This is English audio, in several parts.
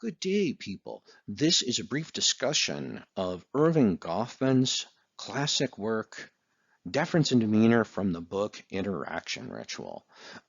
Good day, people. This is a brief discussion of Irving Goffman's classic work, Deference and Demeanor, from the book Interaction Ritual.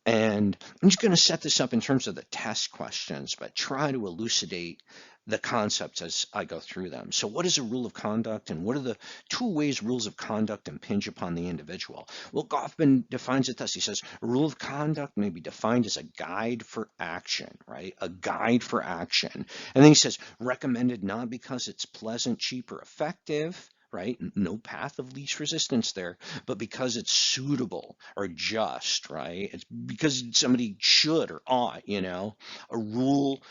And I'm just going to set this up in terms of the test questions, but try to elucidate the concepts as I go through them. So, what is a rule of conduct, and what are the two ways rules of conduct impinge upon the individual? Well, Goffman defines it thus. He says a rule of conduct may be defined as a guide for action, right? A guide for action. And then he says recommended not because it's pleasant, cheap, or effective, right? No path of least resistance there, but because it's suitable or just, right? It's because somebody should or ought. A rule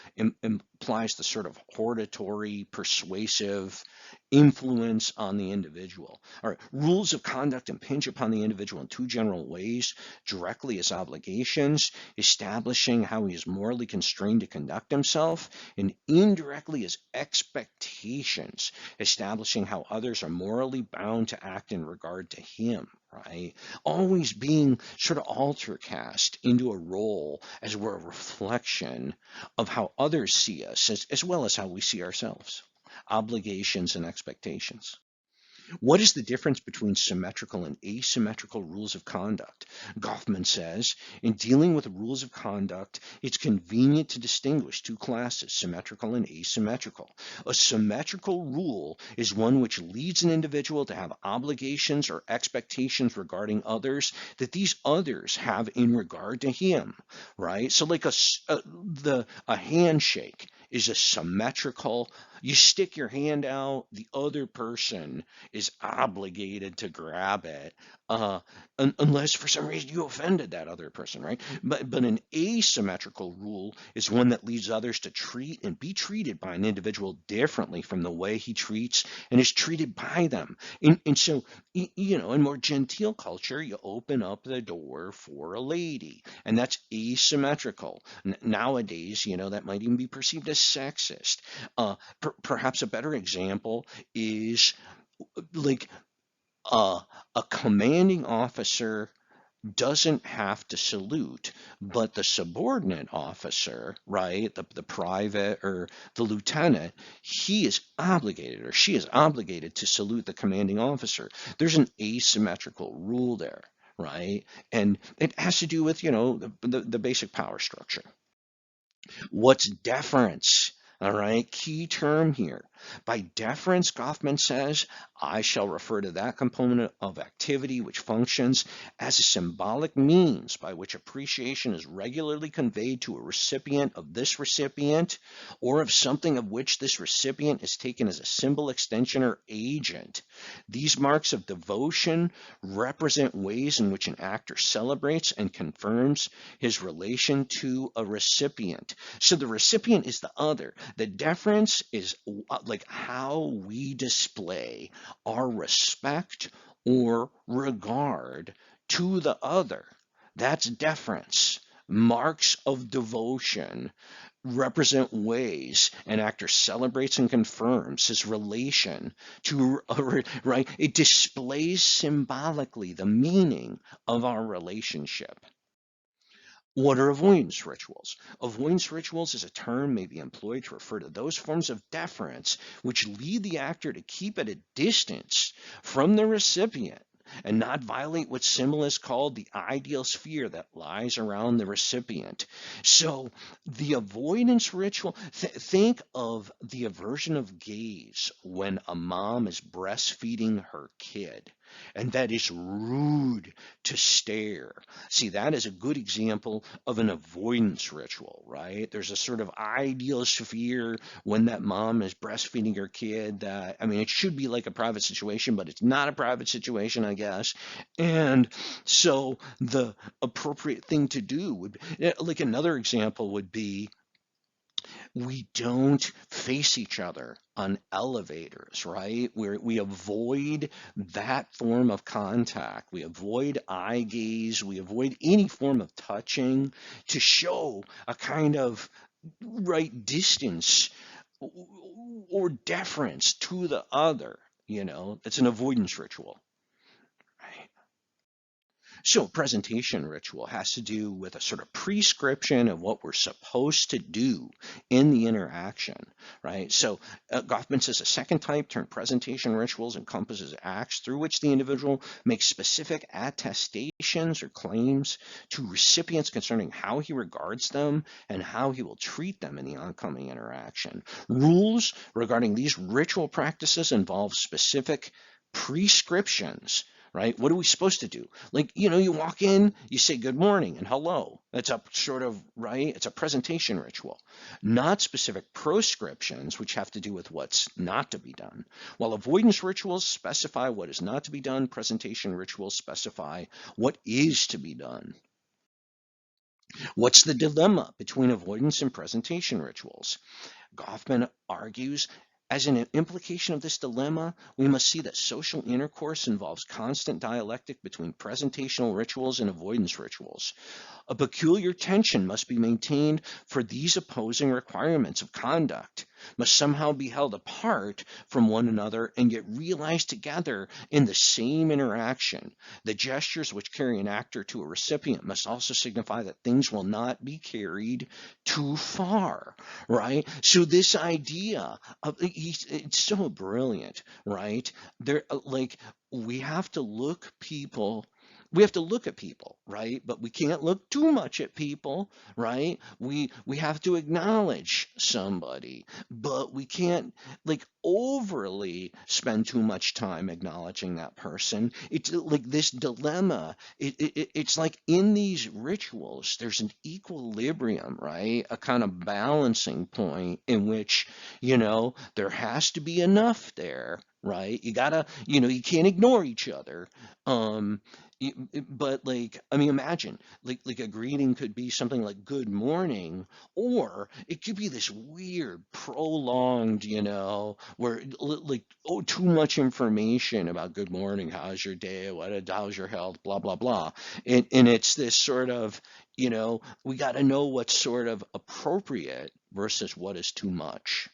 implies the sort of hortatory, persuasive influence on the individual. All right, rules of conduct impinge upon the individual in two general ways: directly as obligations, establishing how he is morally constrained to conduct himself, and indirectly as expectations, establishing how others are morally bound to act in regard to him, right? Always being sort of altercast into a role as we're a reflection of how others see us, as well as how we see ourselves. Obligations and expectations. What is the difference between symmetrical and asymmetrical rules of conduct? Goffman says, in dealing with rules of conduct, it's convenient to distinguish two classes, symmetrical and asymmetrical. A symmetrical rule is one which leads an individual to have obligations or expectations regarding others that these others have in regard to him, right? So like a handshake is a symmetrical. You stick your hand out, the other person is obligated to grab it, unless for some reason you offended that other person, right? But an asymmetrical rule is one that leads others to treat and be treated by an individual differently from the way he treats and is treated by them. And so, in more genteel culture, you open up the door for a lady, and that's asymmetrical. Nowadays, that might even be perceived as sexist. Perhaps a better example is like a commanding officer doesn't have to salute, but the subordinate officer, right, the private or the lieutenant, he is obligated or she is obligated to salute the commanding officer. There's an asymmetrical rule there, right? And it has to do with, the basic power structure. What's deference? All right, key term here. By deference, Goffman says, I shall refer to that component of activity which functions as a symbolic means by which appreciation is regularly conveyed to a recipient of this recipient, or of something of which this recipient is taken as a symbol, extension, or agent. These marks of devotion represent ways in which an actor celebrates and confirms his relation to a recipient. So the recipient is the other. The deference is like how we display our respect or regard to the other. That's deference. Marks of devotion represent ways an actor celebrates and confirms his relation to, right? It displays symbolically the meaning of our relationship. What are avoidance rituals? Avoidance rituals as a term may be employed to refer to those forms of deference which lead the actor to keep at a distance from the recipient and not violate what symbolists called the ideal sphere that lies around the recipient. So the avoidance ritual, think of the aversion of gaze when a mom is breastfeeding her kid. And that is rude to stare. See, that is a good example of an avoidance ritual, right? There's a sort of ideal sphere when that mom is breastfeeding her kid that, I mean, it should be like a private situation, but it's not a private situation, I guess. And so the appropriate thing to do would, like another example would be we don't face each other on elevators, right? We avoid that form of contact. We avoid eye gaze. We avoid any form of touching to show a kind of right distance or deference to the other. It's an avoidance ritual. Right? So, presentation ritual has to do with a sort of prescription of what we're supposed to do in the interaction, right? So, Goffman says a second type term presentation rituals encompasses acts through which the individual makes specific attestations or claims to recipients concerning how he regards them and how he will treat them in the oncoming interaction. Rules regarding these ritual practices involve specific prescriptions, right? What are we supposed to do? Like, you walk in, you say good morning and hello. That's a sort of, right? It's a presentation ritual, not specific proscriptions, which have to do with what's not to be done. While avoidance rituals specify what is not to be done, presentation rituals specify what is to be done. What's the dilemma between avoidance and presentation rituals? Goffman argues, as an implication of this dilemma, we must see that social intercourse involves constant dialectic between presentational rituals and avoidance rituals. A peculiar tension must be maintained, for these opposing requirements of conduct must somehow be held apart from one another and yet realized together in the same interaction. The gestures which carry an actor to a recipient must also signify that things will not be carried too far, right? So this idea of it's so brilliant, right? There, like, we have to look people we have to look at people, right? But we can't look too much at people, right? We have to acknowledge somebody, but we can't like overly spend too much time acknowledging that person. It's like this dilemma. It's like in these rituals, there's an equilibrium, right? A kind of balancing point in which, there has to be enough there, right? You gotta, you can't ignore each other. Um, but like, I mean, imagine like a greeting could be something like good morning, or it could be this weird prolonged, where like, oh, too much information about good morning, how's your day, how's your health, blah blah blah. And it's this sort of, we got to know what's sort of appropriate versus what is too much.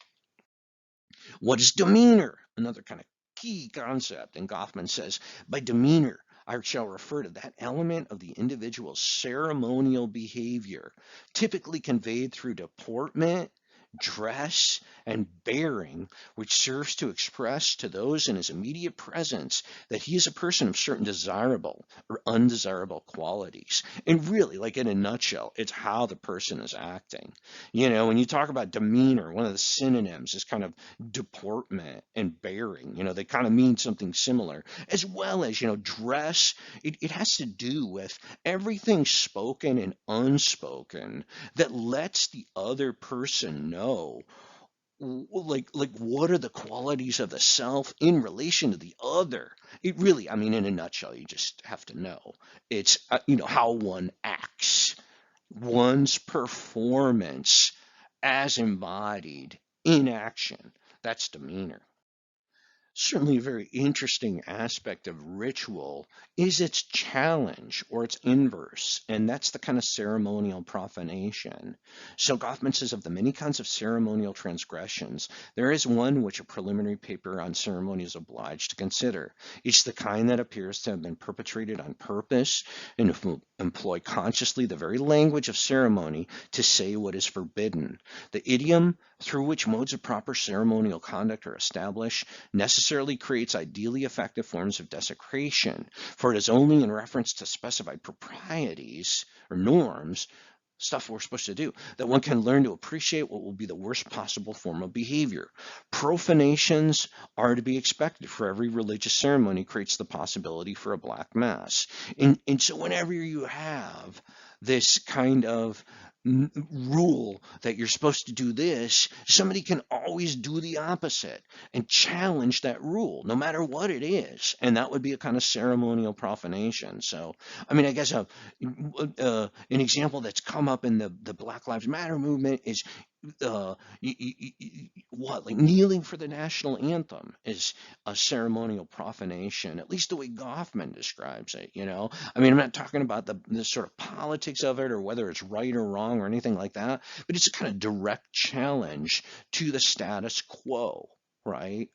What is demeanor? Another kind of key concept. And Goffman says, by demeanor, I shall refer to that element of the individual's ceremonial behavior, typically conveyed through deportment, dress, and bearing, which serves to express to those in his immediate presence that he is a person of certain desirable or undesirable qualities. And really, like in a nutshell, it's how the person is acting. When you talk about demeanor, one of the synonyms is kind of deportment and bearing. They kind of mean something similar, as well as, dress. It has to do with everything spoken and unspoken that lets the other person know like what are the qualities of the self in relation to the other. It really, I mean, in a nutshell, you just have to know it's how one acts, one's performance as embodied in action. That's demeanor. Certainly, a very interesting aspect of ritual is its challenge or its inverse, and that's the kind of ceremonial profanation. So, Goffman says of the many kinds of ceremonial transgressions, there is one which a preliminary paper on ceremony is obliged to consider. It's the kind that appears to have been perpetrated on purpose and employ consciously the very language of ceremony to say what is forbidden. The idiom through which modes of proper ceremonial conduct are established necessarily creates ideally effective forms of desecration, for it is only in reference to specified proprieties or norms, stuff we're supposed to do, that one can learn to appreciate what will be the worst possible form of behavior. Profanations are to be expected, for every religious ceremony creates the possibility for a black mass. And so whenever you have this kind of rule that you're supposed to do this, somebody can always do the opposite and challenge that rule, no matter what it is. And that would be a kind of ceremonial profanation. So, I mean, I guess an example that's come up in the Black Lives Matter movement is what, like kneeling for the national anthem is a ceremonial profanation, at least the way Goffman describes it. I mean, I'm not talking about the sort of politics of it or whether it's right or wrong or anything like that, but it's a kind of direct challenge to the status quo, right?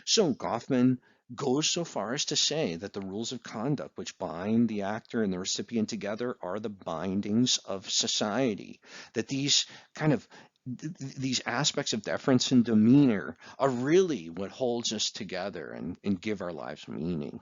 So Goffman goes so far as to say that the rules of conduct which bind the actor and the recipient together are the bindings of society. That these kind of these aspects of deference and demeanor are really what holds us together and give our lives meaning.